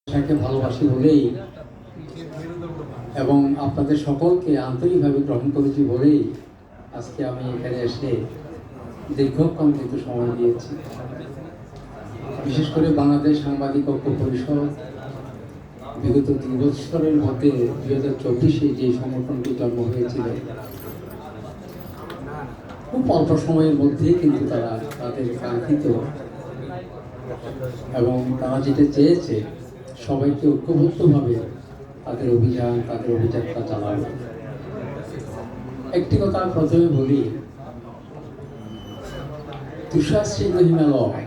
পেশাকে ভালোবাসি বলেই এবং আপনাদের সকলকে আন্তরিকভাবে গ্রহণ করেছি বলেই আজকে আমি এখানে এসে দীর্ঘক্ষণ কিন্তু সময় দিয়েছি। বিশেষ করে বাংলাদেশ সাংবাদিক ঐক্য পরিষদ বিগত 2 বছরের মধ্যে 2024-এ যে সংগঠনটি জন্ম হয়েছিল, খুব অল্প সময়ের মধ্যে কিন্তু তারা তাদের কাঙ্ক্ষিত এবং তারা যেটা চেয়েছে সবাইকে ঐক্যবদ্ধভাবে তাদের অভিযাত্রা চালাবে। একটি কথা প্রথমে বলি, তুষার সিংহ হিমালয়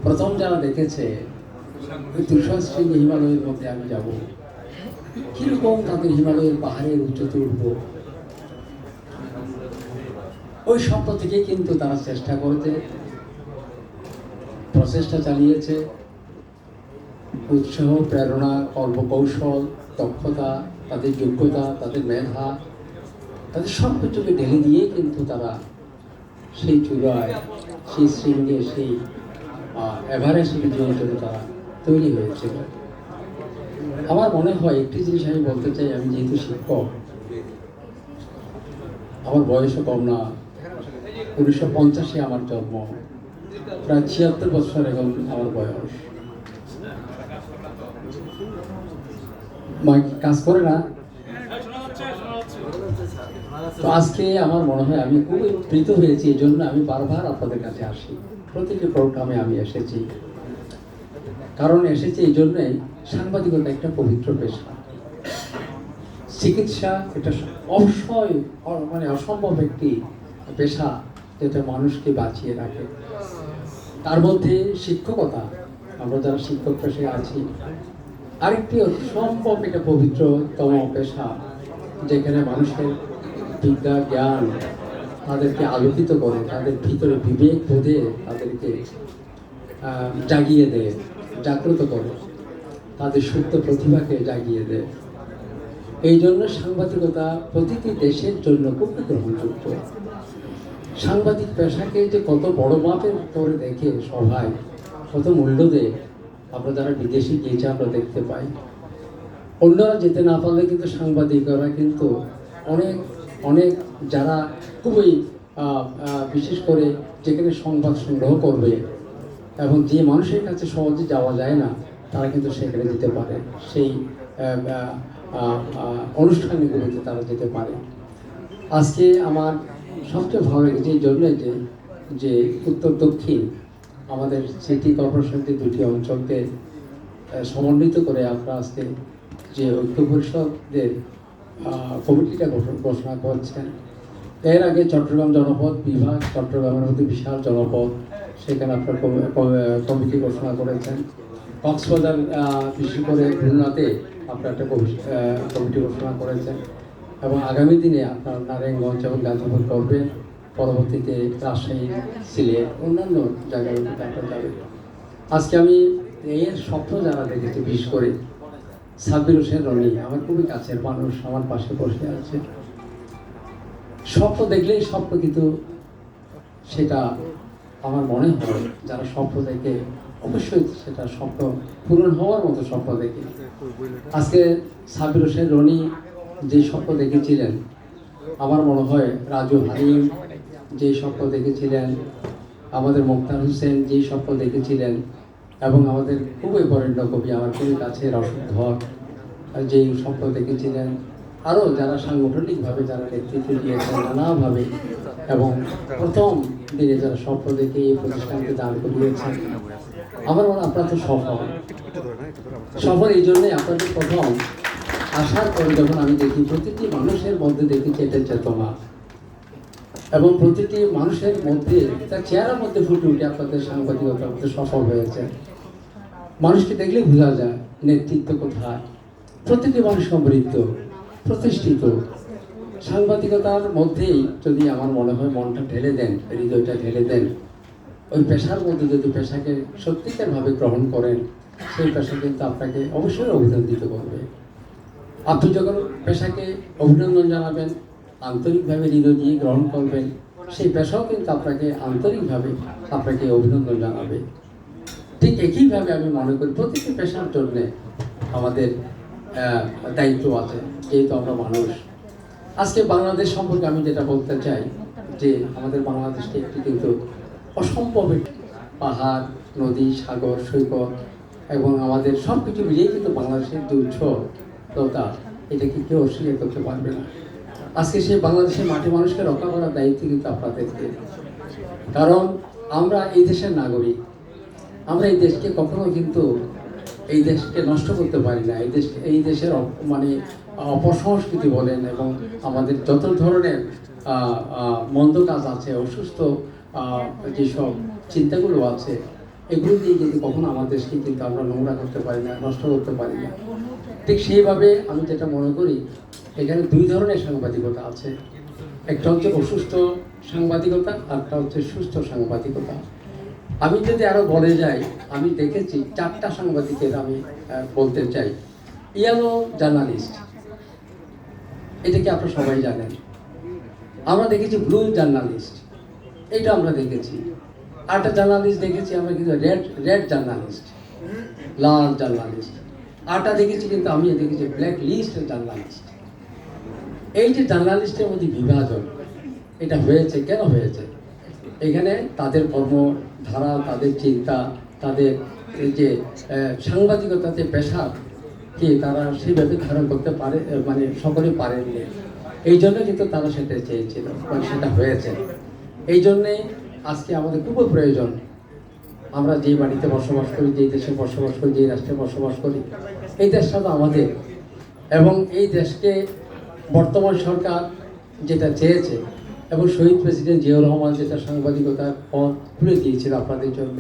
প্রথম যারা দেখেছে ওই তুষার সিংহ হিমালয়ের মধ্যে আমি যাব, কিরকম তাদের হিমালয়ের পাহাড়ের উচ্চতে উঠবো, ওই স্বপ্ন থেকে কিন্তু তারা চেষ্টা করেছে, প্রচেষ্টা চালিয়েছে। উৎসাহ, প্রেরণা, কর্মকৌশল, দক্ষতা, তাদের যোগ্যতা, তাদের মেধা, তাদের সব কিছুকে ঢেলে দিয়ে কিন্তু তারা সেই চূড়ায়, সেই শৃঙ্গে, সেই এভারেস্ট বিজয়ের জন্য তারা তৈরি হয়েছিল। আমার মনে হয় একটি জিনিস আমি বলতে চাই, আমি যেহেতু শিক্ষক, আমার বয়সও কম না, 1950-এ আমার জন্ম, প্রায় 76 বছর এখন আমার বয়স। কাজ করে না তো আজকে আমার মনে হয় আমি খুবই প্রীত হয়েছি, এই জন্য আমি বারবার আপনাদের কাছে আসি। প্রতিটি প্রোগ্রামে আমি এসেছি, কারণ এসেছি এই জন্যই, সাংবাদিকতা একটা পবিত্র পেশা। চিকিৎসা এটা অবশ্যই অসম্ভব একটি পেশা যেটা মানুষকে বাঁচিয়ে রাখে। তার মধ্যে শিক্ষকতা, আমরা যারা শিক্ষক পেশায় আছি, আরেকটি অসম্ভব একটা পবিত্রতম পেশা, যেখানে মানুষের বিদ্যা জ্ঞান তাদেরকে আলোকিত করে, তাদের ভিতরে বিবেক বোধে তাদেরকে জাগিয়ে দেয়, জাগ্রত করে, তাদের সুপ্ত প্রতিভাকে জাগিয়ে দেয়। এই জন্য সাংবাদিকতা প্রতিটি দেশের জন্য খুবই গ্রহণযোগ্য। সাংবাদিক পেশাকে যে কত বড় মাপের করে দেখে সবাই, কত মূল্য দেয়, আমরা যারা বিদেশে গিয়েছি আমরা দেখতে পাই। অন্যরা যেতে না পারলে কিন্তু সাংবাদিকরা কিন্তু অনেক অনেক যারা খুবই বিশেষ করে যেখানে সংবাদ সংগ্রহ করবে এবং যে মানুষের কাছে সহজে যাওয়া যায় না, তারা কিন্তু সেখানে যেতে পারে, সেই অনুষ্ঠানগুলোতে তারা যেতে পারে। আজকে আমার সবচেয়ে ভালো লেগেছে এই জন্য যে উত্তর দক্ষিণ আমাদের সিটি কর্পোরেশনকে দুটি অঞ্চলকে সমন্বিত করে আপনারা আজকে যে ঐক্য পরিষদের কমিটিটা ঘোষণা করছেন। এর আগে চট্টগ্রাম জনপদ বিভাগ, চট্টগ্রামের মধ্যে বিশাল জনপদ, সেখানে আপনার কমিটি ঘোষণা করেছেন। কক্সবাজার বিশেষ করে খুলনাতে আপনার একটা কমিটি ঘোষণা করেছেন এবং আগামী দিনে আপনার নারায়ণগঞ্জ এবং গাজীপুর করবেন, পরবর্তীতে রাজশাহী, সিলেট, অন্যান্য জায়গাগুলোতে আপনার যাবে। আজকে আমি এর স্বপ্ন যারা দেখেছি, বিশেষ করে সাব্বির হোসেন রনি, আমার খুবই কাছের মানুষ, আমার পাশে বসে আছে। স্বপ্ন দেখলেই স্বপ্ন, কিন্তু সেটা আমার মনে হয় যারা স্বপ্ন দেখে অবশ্যই সেটা স্বপ্ন পূরণ হওয়ার মতো স্বপ্ন দেখে। আজকে সাব্বির হোসেন রনি যে স্বপ্ন দেখেছিলেন, আমার মনে হয় রাজু হালিম যে স্বপ্ন দেখেছিলেন, আমাদের মুক্তার হোসেন যে স্বপ্ন দেখেছিলেন, এবং আমাদের খুবই বরেণ্য কবি, আমার খুবই কাছে অশোক ধর যে স্বপ্ন দেখেছিলেন, আরও যারা সাংগঠনিকভাবে যারা নেতৃত্ব দিয়েছেন নানাভাবে, এবং প্রথম দিনে যারা স্বপ্ন দেখে এই প্রতিষ্ঠানকে দান করিয়েছেন, আমার মনে হয় আপনারা তো সফল এই জন্যই আপনাদের প্রথম আসার পরে যখন আমি দেখি প্রতিটি মানুষের মধ্যে দেখেছি এটা চেতনা, এবং প্রতিটি মানুষের মধ্যে তার চেহারার মধ্যে ফুটে উঠে আপনাদের সাংবাদিকতার মধ্যে সফল হয়েছে। মানুষকে দেখলে বোঝা যায় নেতৃত্ব কোথায়। প্রতিটি মানুষ সমৃদ্ধ, প্রতিষ্ঠিত। সাংবাদিকতার মধ্যেই যদি আমার মনে হয় মনটা ঢেলে দেন, হৃদয়টা ঢেলে দেন, ওই পেশার মধ্যে যদি পেশাকে সত্যিকারভাবে গ্রহণ করেন, সেই পেশা কিন্তু আপনাকে অবশ্যই অভিনন্দিত করবে। আপনি যখন পেশাকে অভিনন্দন জানাবেন, আন্তরিকভাবে হৃদয় দিয়ে গ্রহণ করবেন, সেই পেশাও কিন্তু আপনাকে আন্তরিকভাবে আপনাকে অভিনন্দন জানাবে। ঠিক একইভাবে আমি মনে করি প্রতিটি পেশার জন্য আমাদের দায়িত্ব আছে, যেহেতু আমরা মানুষ। আজকে বাংলাদেশ সম্পর্কে আমি যেটা বলতে চাই যে আমাদের বাংলাদেশটি একটি কিন্তু অসম্ভব পাহাড়, নদী, সাগর, সৈকত এবং আমাদের সব কিছু মিলিয়ে কিন্তু বাংলাদেশের যে উচ্চতা, এটাকে কেউ অস্বীকার করতে পারবে না। আজকে সেই বাংলাদেশের মাটি মানুষকে রক্ষা করার দায়িত্ব কিন্তু আপনাদেরকে, কারণ আমরা এই দেশের নাগরিক। আমরা এই দেশকে কখনো কিন্তু এই দেশকে নষ্ট করতে পারি না। এই দেশের মানে অপসংস্কৃতি বলেন এবং আমাদের যত ধরনের মন্দ কাজ আছে, অসুস্থ যেসব চিন্তাগুলো আছে, এগুলো দিয়ে কিন্তু কখনো আমার দেশকে কিন্তু আমরা নোংরা করতে পারি না, নষ্ট করতে পারি না। ঠিক সেইভাবে আমি যেটা মনে করি, এখানে দুই ধরনের সাংবাদিকতা আছে। একটা হচ্ছে অসুস্থ সাংবাদিকতা, আরটা হচ্ছে সুস্থ সাংবাদিকতা। আমি যদি আরো বলে যাই, আমি দেখেছি 4টা সাংবাদিকের আমি বলতে চাই। ইয়েলো জার্নালিস্ট, এটাকে আপনারা সবাই জানেন। আমরা দেখেছি ব্লু জার্নালিস্ট, এটা আমরা দেখেছি। আরেকটা জার্নালিস্ট দেখেছি আমরা কিন্তু রেড জার্নালিস্ট, লাল জার্নালিস্ট। আরেকটা দেখেছি কিন্তু আমি দেখেছি ব্ল্যাক লিস্ট জার্নালিস্ট। এই যে জার্নালিস্টের মধ্যে বিভাজন, এটা হয়েছে কেন হয়েছে? এখানে তাদের কর্মধারা, তাদের চিন্তা, তাদের এই যে সাংবাদিকতাতে পেশাকে তারা সেইভাবে ধারণ করতে পারে, মানে সকলে পারেননি। এই জন্য কিন্তু তারা সেটা চেয়েছিল, মানে সেটা হয়েছে। এই জন্যে আজকে আমাদের খুব প্রয়োজন, আমরা যেই বাড়িতে বসবাস করি, যেই দেশে বসবাস করি, যেই রাষ্ট্রে বসবাস করি, এই দেশটা তো আমাদের। এবং এই দেশকে বর্তমান সরকার যেটা চেয়েছে এবং শহীদ প্রেসিডেন্ট জিয়াউর রহমান যেটা সাংবাদিকতার পথ খুলে দিয়েছিল আপনাদের জন্য,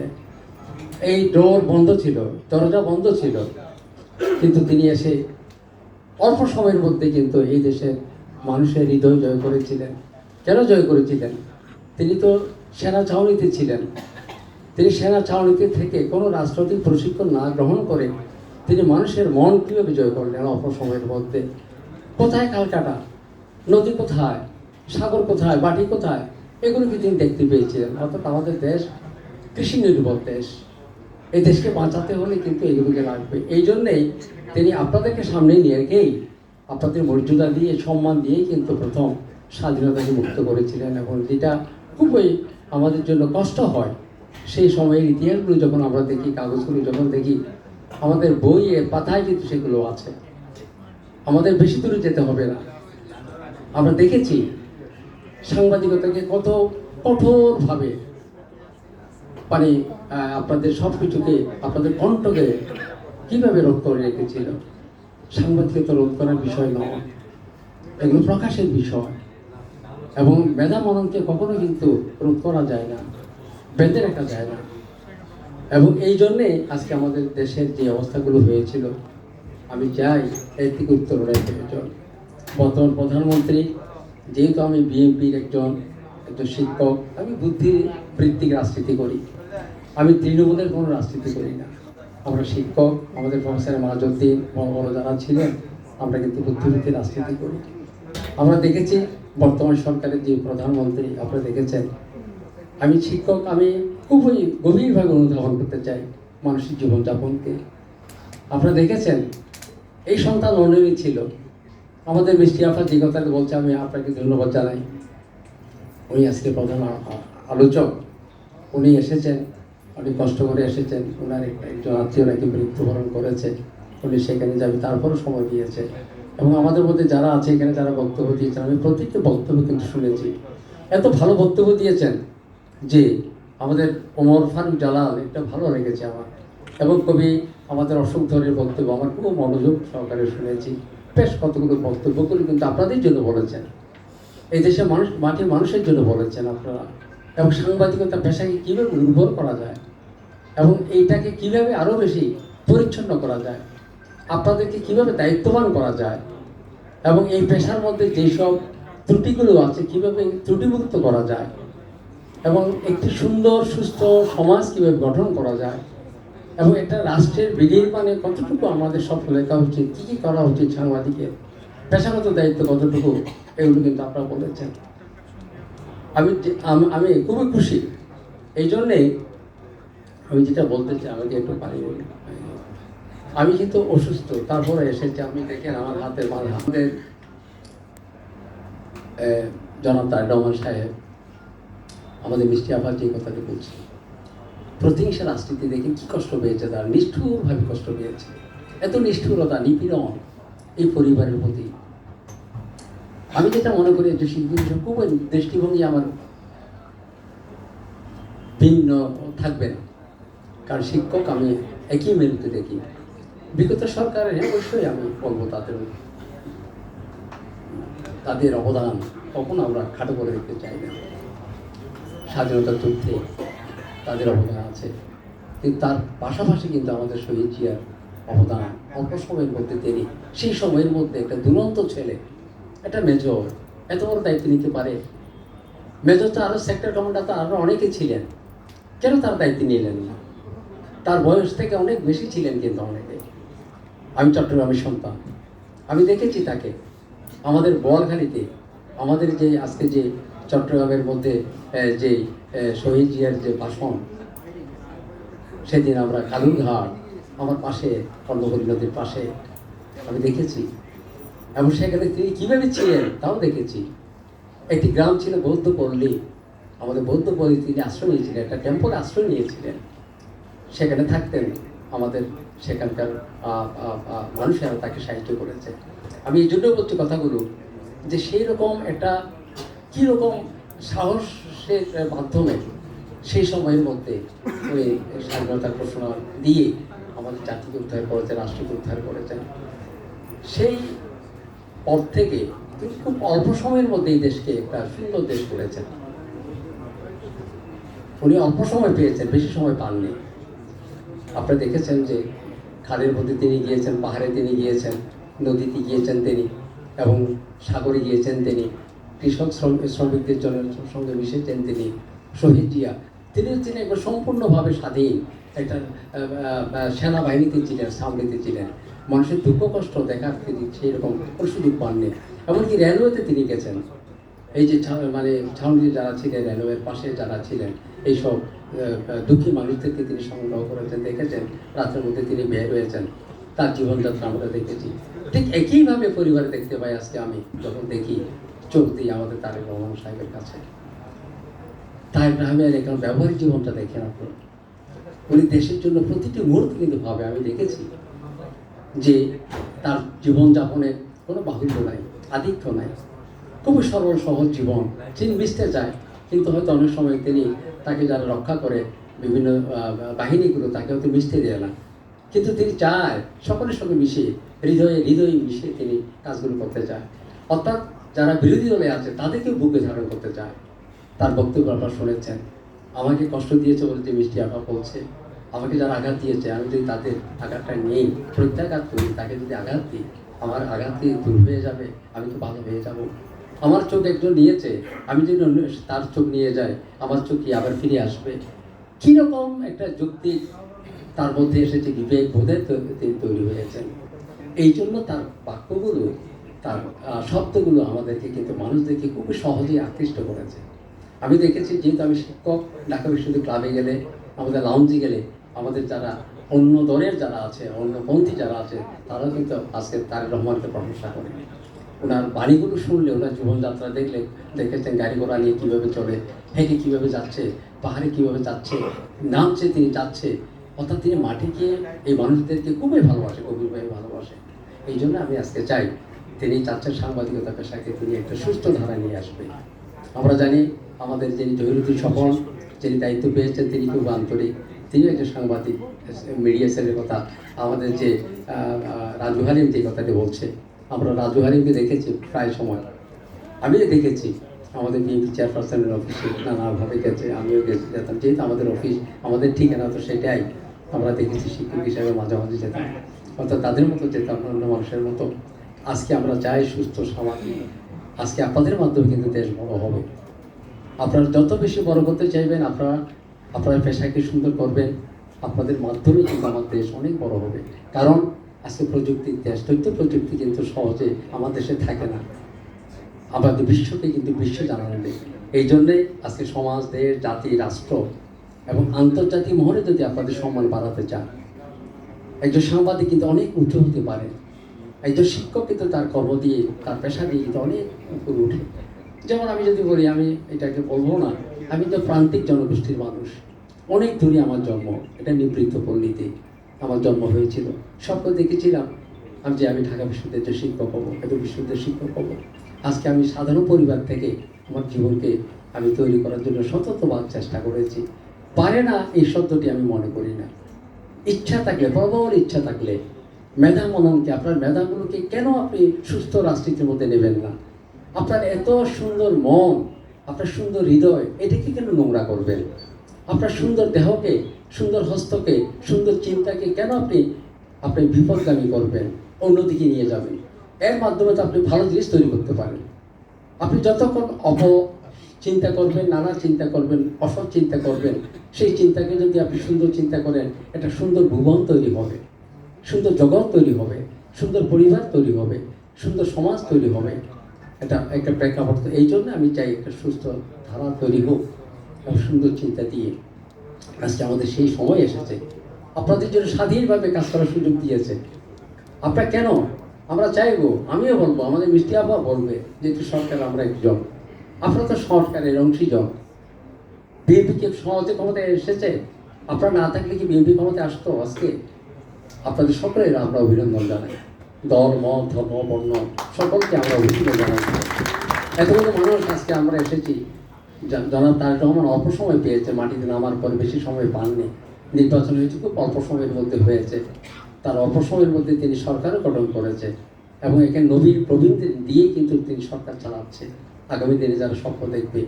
এই ডোর বন্ধ ছিল, দরজা বন্ধ ছিল, কিন্তু তিনি এসে অল্প সময়ের মধ্যে কিন্তু এই দেশের মানুষের হৃদয় জয় করেছিলেন। কেন জয় করেছিলেন? তিনি তো সেনা ছাউনিতে ছিলেন। তিনি সেনা ছাউনিতে থেকে কোনো রাজনৈতিক প্রশিক্ষণ না গ্রহণ করে তিনি মানুষের মন কীভাবে জয় করলেন অল্প সময়ের মধ্যে? কোথায় কালকাটা, নদী কোথায়, সাগর কোথায়, বাটি কোথায়, এগুলোকে তিনি দেখতে পেয়েছিলেন। অর্থাৎ আমাদের দেশ কৃষি নির্ভর দেশ। এই দেশকে বাঁচাতে হলে কিন্তু এগুলোকে লাগবে। এই জন্যেই তিনি আপনাদেরকে সামনে নিয়ে গিয়েই আপনাদের মর্যাদা দিয়ে, সম্মান দিয়েই কিন্তু প্রথম স্বাধীনতাকে মুক্ত করেছিলেন। এবং যেটা খুবই আমাদের জন্য কষ্ট হয়, সেই সময়ের ইতিহাসগুলো যখন আমরা দেখি, কাগজগুলো যখন দেখি, আমাদের বইয়ের পাতায় কিন্তু সেগুলো আছে। আমাদের বেশি দূরে যেতে হবে না। আমরা দেখেছি সাংবাদিকতাকে কত কঠোরভাবে, মানে আপনাদের সব কিছুকে, আপনাদের কণ্ঠকে কীভাবে রোধ করে রেখেছিল। সাংবাদিকতা রোধ করার বিষয় নয়, এগুলো প্রকাশের বিষয়। এবং মেধা মননকে কখনো কিন্তু রোধ করা যায় না, বেঁধে রাখা যায় না। এবং এই জন্যে আজকে আমাদের দেশের যে অবস্থাগুলো হয়েছিল, আমি চাই এর থেকে উত্তরণের প্রয়োজন। বর্তমান প্রধানমন্ত্রী, যেহেতু আমি বিএনপির একজন শিক্ষক, আমি বুদ্ধিবৃত্তিক রাজনীতি করি, আমি তৃণমূলের কোনো রাজনীতি করি না। আমরা শিক্ষক, আমাদের প্রফেসর মাহাজুদ্দিন, বড় বড় যারা ছিলেন, আমরা কিন্তু বুদ্ধিবৃত্তিক রাজনীতি করি। আমরা দেখেছি বর্তমান সরকারের যে প্রধানমন্ত্রী, আপনারা দেখেছেন। আমি শিক্ষক, আমি খুবই গভীরভাবে অনুধাবন করতে চাই মানুষের জীবনযাপনকে। আপনারা দেখেছেন এই সন্তান লন্ডনে ছিল। আমাদের মিষ্টি আফা যে কথা বলছে, আমি আপনাকে ধন্যবাদ জানাই। উনি আজকে প্রধান আলোচক, উনি এসেছেন, অনেক কষ্ট করে এসেছেন। ওনার একজন আত্মীয় নাকি মৃত্যুবরণ করেছে, উনি সেখানে যাবে, তারপরও সময় দিয়েছে। এবং আমাদের মধ্যে যারা আছে এখানে, যারা বক্তব্য দিয়েছেন, আমি প্রত্যেকটা বক্তব্য কিন্তু শুনেছি। এত ভালো বক্তব্য দিয়েছেন যে আমাদের ওমর ফারুক জালাল, এটা ভালো লেগেছে আমার। এবং কবি আমাদের অশোক ধরের বক্তব্য আমার খুব মনোযোগ সহকারে শুনেছি। বেশ কতগুলো বক্তব্যগুলো কিন্তু আপনাদের জন্য বলেছেন, এই দেশের মানুষ, মাটির মানুষের জন্য বলেছেন আপনারা। এবং সাংবাদিকতা পেশাকে কীভাবে উর্বর করা যায় এবং এইটাকে কীভাবে আরও বেশি পরিচ্ছন্ন করা যায়, আপনাদেরকে কীভাবে দায়িত্ববান করা যায়, এবং এই পেশার মধ্যে যেসব ত্রুটিগুলো আছে কীভাবে ত্রুটিমুক্ত করা যায়, এবং একটি সুন্দর সুস্থ সমাজ কীভাবে গঠন করা যায়, এবং একটা রাষ্ট্রের বিনির্মাণে কতটুকু আমাদের সফল লেখা উচিত, কী কী করা উচিত, সাংবাদিকের পেশাগত দায়িত্ব কতটুকু, এগুলো কিন্তু আপনারা বলেছেন। আমি খুবই খুশি। এই জন্যেই আমি যেটা বলতে চাই, আমাকে একটু পানি বলি। আমি কিন্তু অসুস্থ, তারপরে এসেছি। আমি দেখেন আমার হাতের মাঝে আমাদের জনাব তারেক রহমান সাহেব আমাদের মিষ্টি আফার যে কথাটি বলছে, প্রতিহিংসা রাজনীতি দেখে কি কষ্ট পেয়েছে, তার নিষ্ঠুরভাবে কষ্ট পেয়েছে। এত নিষ্ঠুরতা, নিপীড়ন এই পরিবারের প্রতি। আমি যেটা মনে করি যে শিক্ষক খুব দৃষ্টিভঙ্গি আমার ভিন্ন থাকবে না, কারণ শিক্ষক আমি একই মেরুতে দেখি। বিগত সরকারের অবশ্যই আমি বলবো তাদের অবদান কখনো আমরা খাটো করে দেখতে চাই না। স্বাধীনতা যুদ্ধে তাদের অবদান আছে, কিন্তু তার পাশাপাশি কিন্তু আমাদের শহীদ জিয়ার অবদান অল্প সময়ের মধ্যে তিনি, সেই সময়ের মধ্যে একটা দুরন্ত ছেলে, একটা মেজর এত বড় দায়িত্ব নিতে পারে। মেজর তো আরও সেক্টর কমান্ডার তো আরও অনেকে ছিলেন, কেন তার দায়িত্ব নিলেন না? তার বয়স থেকে অনেক বেশি ছিলেন কিন্তু অনেকে। আমি চট্টগ্রামের সন্তান, আমি দেখেছি তাকে আমাদের বোয়ালখালীতে, আমাদের যে আজকে যে চট্টগ্রামের মধ্যে যে শহীদ জিয়ার যে ভাষণ, সেদিন আমরা কালুরঘাট আমার পাশে, কর্ণফুলী নদীর পাশে আমি দেখেছি, এবং সেখানে তিনি কীভাবে ছিলেন তাও দেখেছি। একটি গ্রাম ছিল বৌদ্ধ পল্লী, আমাদের বৌদ্ধ পল্লী তিনি আশ্রয় নিয়েছিলেন, একটা টেম্পলে আশ্রয় নিয়েছিলেন, সেখানে থাকতেন। আমাদের সেখানকার মানুষেরা তাকে সাহায্য করেছে। আমি এই জন্য বলছি কথাগুলো, যে সেই রকম একটা কীরকম সাহসের মাধ্যমে সেই সময়ের মধ্যে ওই স্বাধীনতার ঘোষণা দিয়ে আমাদের জাতিকে উদ্ধার করেছেন, রাষ্ট্রকে উদ্ধার করেছেন। সেই পর থেকে তিনি খুব অল্প সময়ের মধ্যে এই দেশকে একটা সুন্দর দেশ করেছেন। উনি অল্প সময় পেয়েছেন, বেশি সময় পাননি। আপনারা দেখেছেন যে খালের মধ্যে তিনি গিয়েছেন, পাহাড়ে তিনি গিয়েছেন, নদীতে গিয়েছেন তিনি, এবং সাগরে গিয়েছেন তিনি, কৃষক শ্রমিকদের জন্য সঙ্গে মিশেছেন তিনি। শহীদ জিয়া তিনি একবার সম্পূর্ণভাবে স্বাধীন একটা সেনাবাহিনীতে ছিলেন, সামরিতে ছিলেন। মানুষের দুঃখ কষ্ট দেখার তিনি সেই রকম সুযোগ পাননি। এমনকি রেলওয়েতে তিনি গেছেন, এই যে মানে ছাউনি যারা ছিলেন, রেলওয়ের পাশে যারা ছিলেন, এইসব দুঃখী মানুষদেরকে তিনি সংগ্রহ করেছেন, দেখেছেন, রাতের মধ্যে তিনি বের হয়েছেন। তার জীবনযাত্রা আমরা দেখেছি। ঠিক একইভাবে পরিবারে দেখতে পাই আজকে আমি যখন দেখি চোখ দিই আমাদের তারেক রহমান সাহেবের কাছে। তারেক রহমানের এখন ব্যবহারিক জীবনটা দেখেন আপনি, উনি দেশের জন্য প্রতিটি মুহূর্তে কিন্তু ভাবে। আমি দেখেছি যে তার জীবনযাপনে কোনো বাহুল্য নাই, আধিক্য নাই, খুবই সরল সহজ জীবন। তিনি মিশতে চায়, কিন্তু হয়তো অনেক সময় তিনি তাকে যারা রক্ষা করে বিভিন্ন বাহিনীগুলো তাকে হয়তো মিশতে দেয় না, কিন্তু তিনি চায় সকলের সঙ্গে মিশে, হৃদয়ে মিশে তিনি কাজগুলো করতে চায়। অর্থাৎ যারা বিরোধী দলে আছে তাদেরকেও বুকে ধারণ করতে চায়। তার বক্তব্য আপনারা শুনেছেন, আমাকে কষ্ট দিয়েছে বলে যে মিষ্টি আপা বলছে, আমাকে যারা আঘাত দিয়েছে, আমি যদি তাদের আঘাতটা নেই, প্রত্যাঘাত করি, তাকে যদি আঘাত দিই, আমার আঘাত দিয়ে দূর হয়ে যাবে, আমি তো ভালো হয়ে যাব। আমার চোখ একজন নিয়েছে, আমি যদি তার চোখ নিয়ে যাই, আমার চোখ কি আবার ফিরে আসবে? কীরকম একটা যুক্তি তার মধ্যে এসেছে, বিবেক বোধে তিনি তৈরি হয়েছেন। এই জন্য তার বাক্যগুলো, তার শব্দগুলো আমাদেরকে কিন্তু মানুষদেরকে খুবই সহজেই আকৃষ্ট করেছে। আমি দেখেছি, যেহেতু আমি শিক্ষক, ঢাকা বিশ্ববিদ্যালয় ক্লাবে গেলে, আমাদের লাউঞ্জে গেলে, আমাদের যারা অন্য দলের যারা আছে, অন্য পন্থী যারা আছে, তারা কিন্তু আজকে তারেক রহমানকে প্রশংসা করে। ওনার বাণীগুলো শুনলে, ওনার জীবনযাত্রা দেখলে, দেখেছেন গাড়ি ঘোড়া নিয়ে কীভাবে চলে, হেঁটে কীভাবে যাচ্ছে, পাহাড়ে কীভাবে যাচ্ছে, নামছে, তিনি যাচ্ছে। অর্থাৎ তিনি মাটিকে, এই মানুষদেরকে খুবই ভালোবাসে, গভীরভাবে ভালোবাসে। এই জন্য আমি আজকে চাই, তিনি চাচ্ছেন সাংবাদিকতা পেশাকে তিনি একটা সুস্থ ধারা নিয়ে আসবে। আমরা জানি আমাদের যিনি জহিরুদ্দিন স্বপন, যিনি দায়িত্ব পেয়েছেন, তিনি খুব আন্তরিক, তিনি একজন সাংবাদিক, মিডিয়া সেলের কথা। আমাদের যে রাজু হালিম যে কথাটি বলছে, আমরা রাজু হালিমকে দেখেছি প্রায় সময়, আমিও দেখেছি আমাদের বিএনপি চেয়ারপারসনের অফিসে নানাভাবে গেছে, আমিও গেছি, যেতাম, যেহেতু আমাদের অফিস, আমাদের ঠিকানা তো সেটাই। আমরা দেখেছি শিক্ষক হিসাবে মাঝে মাঝে যেতাম, অর্থাৎ তাদের মতো যেতাম, অন্য মানুষের মতো। আজকে আমরা চাই সুস্থ সামাজিক, আজকে আপনাদের মাধ্যমে কিন্তু দেশ বড় হবে। আপনারা যত বেশি বড় করতে চাইবেন, আপনার পেশাকে সুন্দর করবেন, আপনাদের মাধ্যমে কিন্তু আমার দেশ অনেক বড় হবে। কারণ আজকে প্রযুক্তির দেশ, তথ্য প্রযুক্তি কিন্তু সহজে আমার দেশে থাকে না, আমাদের বিশ্বকে কিন্তু বিশ্ব জানানো নেই। এই জন্যে আজকে সমাজ, দেশ, জাতি, রাষ্ট্র এবং আন্তর্জাতিক মহলে যদি আপনাদের সম্মান বাড়াতে চান, একজন সাংবাদিক কিন্তু অনেক উঁচু হতে পারে, একজন শিক্ষক কিন্তু তার কর্ম দিয়ে, তার পেশা দিয়ে কিন্তু অনেক উপরে উঠে। যেমন আমি যদি বলি, আমি এটাকে বলবো না, আমি তো প্রান্তিক জনগোষ্ঠীর মানুষ, অনেক দূরে আমার জন্ম, এটা নিবৃত্ত পল্লীতে আমার জন্ম হয়েছিল। স্বপ্ন দেখেছিলাম আমি ঢাকা বিশ্ববিদ্যালয়ের শিক্ষক হবো, একটা বিশ্ববিদ্যালয়ের শিক্ষক হবো। আজকে আমি সাধারণ পরিবার থেকে আমার জীবনকে আমি তৈরি করার জন্য সততভাবে চেষ্টা করেছি। পারে না এই শব্দটি আমি মনে করি না। ইচ্ছা থাকলে, প্রবল ইচ্ছা থাকলে, মেধা মননকে, আপনার মেধাগুলোকে কেন আপনি সুস্থ রাজনীতির মধ্যে নেবেন না? আপনার এত সুন্দর মন, আপনার সুন্দর হৃদয়, এটাকে কেন নোংরা করবেন? আপনার সুন্দর দেহকে, সুন্দর হস্তকে, সুন্দর চিন্তাকে কেন আপনি বিপদগামী করবেন, অন্যদিকে নিয়ে যাবেন? এর মাধ্যমে তো আপনি ভালো জিনিস তৈরি করতে পারেন। আপনি যতক্ষণ চিন্তা করবেন, নানা চিন্তা করবেন, অসৎ চিন্তা করবেন, সেই চিন্তাকে যদি আপনি সুন্দর চিন্তা করেন, একটা সুন্দর ভুবন তৈরি হবে, সুন্দর জগৎ তৈরি হবে, সুন্দর পরিবার তৈরি হবে, সুন্দর সমাজ তৈরি হবে। এটা একটা প্রেক্ষাপট। এই জন্য আমি চাই একটা সুস্থ ধারা তৈরি হোক এবং সুন্দর চিন্তা দিয়ে। আজকে আমাদের সেই সময় এসেছে, আপনাদের জন্য স্বাধীনভাবে কাজ করার সুযোগ দিয়েছে। আপনারা কেন? আমরা চাইবো, আমিও বলবো, আমাদের মিষ্টি আব্বা বলবে, যেহেতু সরকার আমরা একজন, আপনারা তো সরকারের অংশীজন। বিএনপিকে সহজে ক্ষমতায় এসেছে, আপনারা না থাকলে কি বিএনপি ক্ষমতায় আসতো আজকে? আপনাদের সকলের আমরা অভিনন্দন জানাই, দল, মত, ধর্ম, বর্ণ সকলকে আমরা অভিনন্দন জানাই। এতগুলো মানুষ আজকে আমরা এসেছি। জনাব তারেক রহমান অল্প সময় পেয়েছে, মাটিতে নামার পরে বেশি সময় পাননি। নির্বাচন হয়েছে খুব অল্প সময়ের মধ্যে হয়েছে। তার অল্প সময়ের মধ্যে তিনি সরকারও গঠন করেছে এবং এখানে নবীন প্রবীণদের দিয়ে কিন্তু তিনি সরকার চালাচ্ছে। আগামী দিনে যারা স্বপ্ন দেখবে,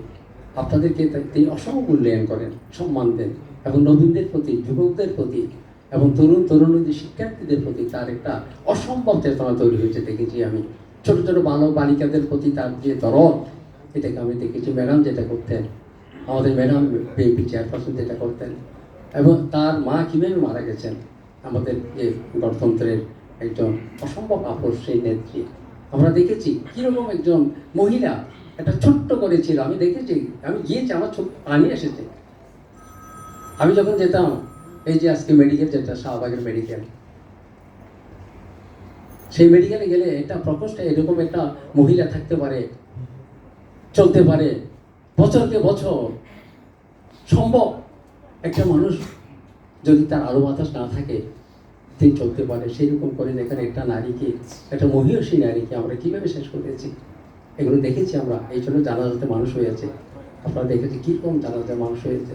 আপনাদেরকে তিনি অসম মূল্যায়ন করেন, সম্মান দেন এবং নবীনদের প্রতি, যুবকদের প্রতি এবং তরুণী শিক্ষার্থীদের প্রতি তার একটা অসম্ভব চেতনা তৈরি হয়েছে দেখেছি আমি। ছোট ছোট বালক বালিকাদের প্রতি তার যে দরদ, এটাকে আমি দেখেছি। ম্যাডাম যেটা করতেন, আমাদের ম্যাডাম বিএনপি চেয়ারপারসন যেটা করতেন, এবং তার মা কীভাবে মারা গেছেন, আমাদের যে গণতন্ত্রের একজন অসম্ভব আপোষ সেই নেত্রী। আমরা দেখেছি কীরকম একজন মহিলা একটা ছোট্ট করেছিল। আমি দেখেছি, আমি গিয়েছি, আমার চোখ পানি এসেছে। আমি যখন যেতাম, এই যে আজকে মেডিকেল, যেটা শাহবাগের মেডিকেল, সেই মেডিকেলে গেলে একটা প্রকোষ্ঠে এরকম একটা মহিলা থাকতে পারে, চলতে পারে বছরকে বছর। সম্ভব একটা মানুষ যদি তার আলো বাতাস না থাকে, তিনি চলতে পারে। সেইরকম করে এখানে একটা নারীকে, একটা মহিষী নারীকে আমরা কীভাবে শেষ করেছি, এগুলো দেখেছি আমরা। এই জন্য জানাজাতে মানুষ হয়েছে। আপনারা দেখেছি কীরকম জানাজাতে মানুষ হয়েছে।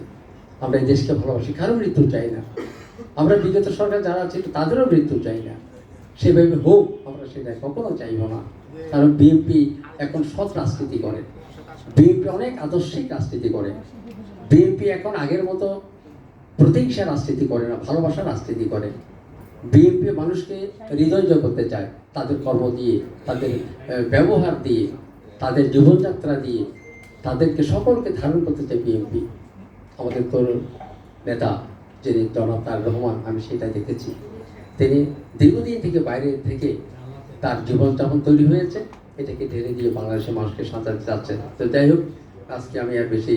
আমরা এই দেশকে ভালোবাসি, কারো মৃত্যু চাই না। আমরা বিগত সরকার যারা আছে তাদেরও মৃত্যু চাই না, সেভাবে হোক আমরা সেটা কখনো চাইব না। কারণ বিএনপি এখন সৎ রাজনীতি করে, বিএনপি অনেক আদর্শিক রাজনীতি করে। বিএনপি এখন আগের মতো প্রতিহিংসা রাজনীতি করে না, ভালোবাসার রাজনীতি করে। বিএনপি মানুষকে হৃদয় জয় করতে চায়, তাদের কর্ম দিয়ে, তাদের ব্যবহার দিয়ে, তাদের জীবনযাত্রা দিয়ে, তাদেরকে সকলকে ধারণ করতে চায় বিএনপি। আমাদের তরুণ নেতা যিনি জনাব তারেক রহমান, আমি সেটা দেখেছি। তিনি দীর্ঘদিন থেকে বাইরে থেকে তার জীবনযাপন তৈরি হয়েছে, এটাকে ঢেলে দিয়ে বাংলাদেশের মানুষকে সাজাতে চাচ্ছে। তো যাই হোক, আজকে আমি আর বেশি